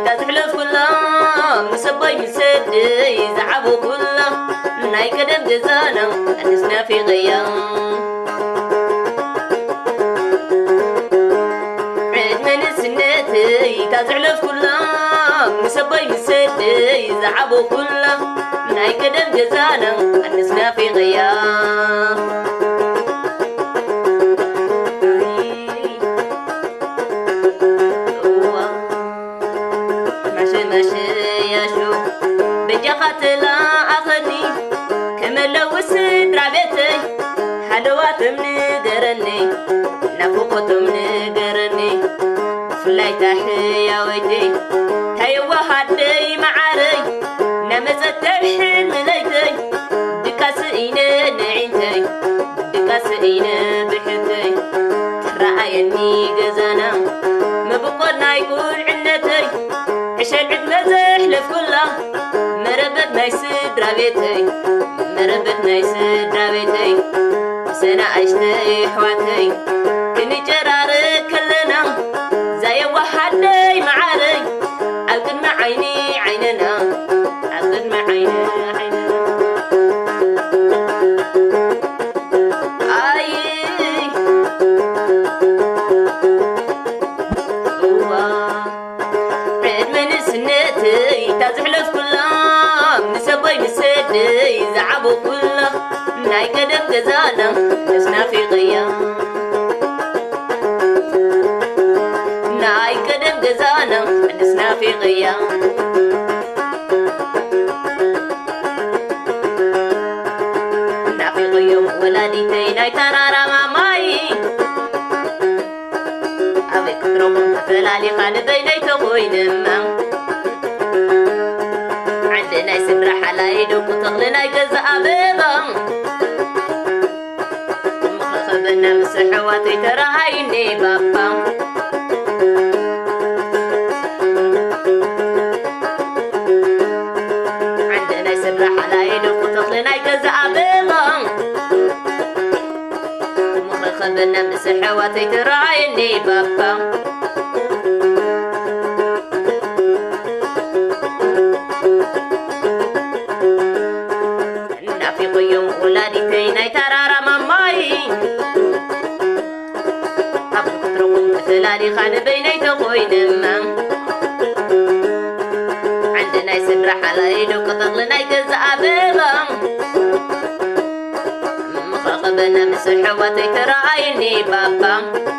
تحلف كلها مسبي مسدي زعبوا كلها ناي كدم جزانا أنسنا في غيام عيد من السنتي تحلف كلها مسبي مسدي زعبوا كلها ناي كدم جزانا أنسنا في غيام قتلا أخني كما لو سدر بيتي حلوات منقرني نفوقت منقرني فلاي تحيا ويتي هيوا هدي معاري نمزت الحين مليتي بكاسئينا نعينتي بكاسئينا بحتي رأيني قزانا مبقرنا يقول عنتي عشان عد مزحلف كله مربت نايسد رابيتي مربت نايسد رابيتي سنة عشتي حواتي كني جرارك كلنا زي وحدي معاري عقد مع عيني عيننا عقد مع عيني عيننا عيد من سنتي تزحلف كلها مسوي مسدي زعبوا كله ناي قدم جزانا نسنا في غيام ناي قدم جزانا نسنا في غيام نا في غيام ولاديتي ناي ترارا ماماي أبي كترهم فلالي خان بيني تغوين ما عندنا يسبر حلايد وكتغلنا يجزء بيضا مخخبنا مسحواتي ترى عيني بابا عندنا يسبر حلايد وكتغلنا يجزء بيضا مخخبنا مسحواتي ترى عيني بابا ولادي ناي ترارا ماماي أبو كتركم مثلالي خان بيني تقوين ما عندنا يسبر حلايد وكتغلنا يجزء بيضا مخاقبنا مسحواتي ترى عيني بابا